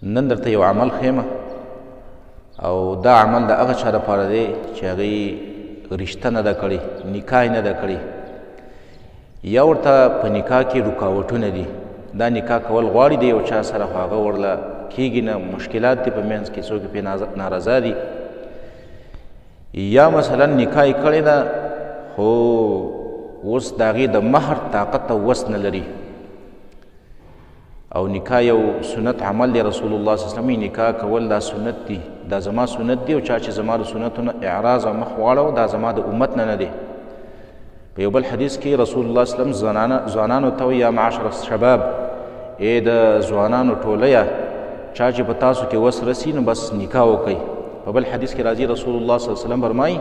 نن درته یو عمل ښیم او دا عمل د هغه چا دپاره دی چې هغوی رشته نه ده کړې، نکاح نه ده کړې، یا ورته په نکاح کې رکاوټونه دي. دا نکاح کول غواړي د یو چا سره، خو هغه ورله کېږي نه، مشکلات دي په منځ کې، څوک پرې نارضا دي. یا مثلا نکاح یې کړې ده خو اوس د هغې د مهر طاقت او وس نه لري، او نکاح یو سنت عمل دی. رسول الله صلی الله علیه وسلم نکاح کول دا سنت دی، دا زما سنت دی، او چا چې زما د سنتو نه اعراض او مخ واړو دا زما د امت نه دی. په یو بل حدیث کې رسول الله صلی الله علیه وسلم ځوانانو ته یا معاشر الشباب، ای د ځوانانو ټوليه، چا چې په تاسو کې وس رسي نو بس نکاح وکئ. په بل حدیث کې راځي رسول الله صلی الله علیه وسلم فرمایي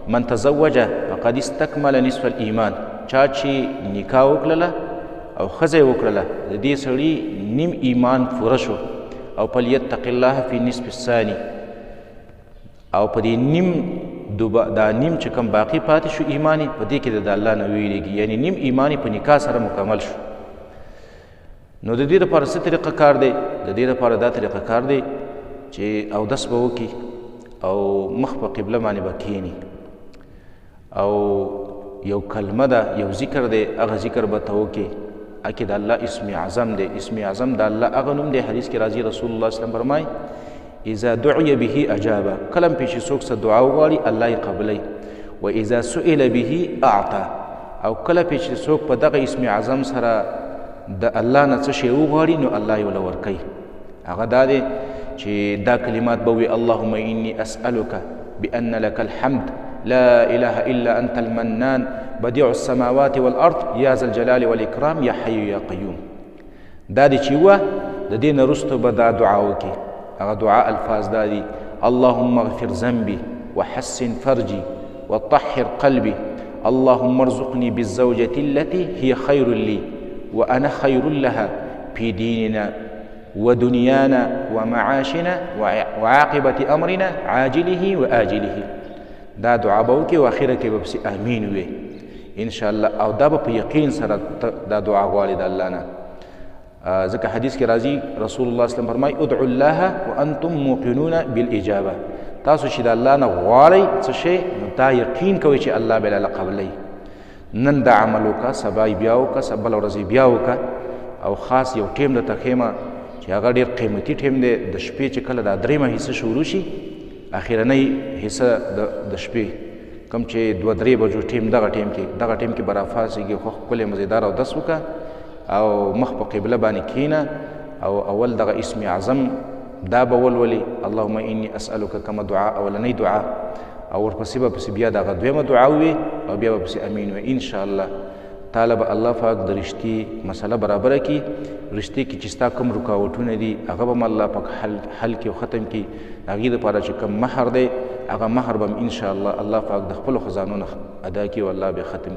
من تزوج فقد استکمل نصف الایمان، چا چې نکاح وکړله او ښځه یې وکړله د دې سړي نیم ایمان پوره شو. او فلیتق الله فی نصف الثاني، او په دې دا نیم چې کوم باقي پاتې شو ایمان یې، په دې کې د الله نه ویریږي، یعنی نیم ایمان یې په نکاح سره مکمل شو. نو د دې لپاره څه طریقه کار دی؟ د دې لپاره دا طریقه کار دی چې اودس به وکړي او مخ په قبله باندې به کښېني، او یو کلمه ده، یو ذکر دی، هغه ذکر به ته وکړي. اکې د الله اسم اعظم دی. اسم اعظم د الله هغه نوم دی، حدیث کې راځي رسول الله صلی الله علیه وسلم فرمایي اذا دعی به اجابه، کله پې چې څوک څه دعا وغواړي الله یې قبلوي. و اذا سئل به اعطى، او کله پې چې څوک په دغه اسم اعظم سره د الله نه څه شی وغواړي نو الله یې ورله ورکوي. هغه دا دی چې دا کلمات به وي اللهم انی اسألک بأن لك الحمد لا اله الا انت المنان بديع السماوات والارض یا ذا الجلال والاکرام یا حی یا قیوم. دا دی چې وه د دې نه وروسته به دا دعا وکړي. هغه دعا الفاظ دا دي اللهم اغفر ذنبي وحسن فرجي وطهر قلبي اللهم ارزقني بالزوجة التي هي خير لي وأنا خير لها في ديننا ودنيانا ومعاشنا وعاقبة أمرنا عاجله وآجله. دا دعا به وکړي او اخره کې به پسې امین وي انشاءالله، او دا به په یقین سره دا دعا غواړي د الله نه. ځکه حدیث کې راځي رسول الله صلی الله علیه وسلم فرمایي ادعوا الله وانتم موقنون بالاجابه، تاسو چې د الله نه غواړئ څه شی نو دا یقین کوئ چې الله به لاله قبلوي. نن دا عمل وکړه، سبا یې بیا وکړه، بله ورځ یې بیا وکړه. او خاص یو ټیم درته ښیمه چې هغه ډېر قیمتي ټیم دی. د شپې چې کله دا درېیمه حصه شروع شي، اخرنۍ حصه د شپې کوم چې 2-3 بجو ټیم، دغه ټیم کې به راپاڅېږي، خو ښکلی مزیدار اودس وکړه او مخ په قبله باندې کښېنه، او اول دغه اسم اعظم دا به ولولي اللهم انی اسألک کما دعا اولنۍ دعا، او ورپسې به پسې بیا دغه دویمه دعا وي، او بیا به پسې امین وي انشاءالله. تعالی به الله پاک د رشتې مسله برابره کړي. رشتې کې چې ستا کوم رکاوټونه دي هغه به م الله پاک حل کړي او ختم کړي. هغې دپاره چې کوم مهر دی هغه مهر به م انشاءالله الله پاک د خپلو خزانو نه ادا کړي او الله بیا ختم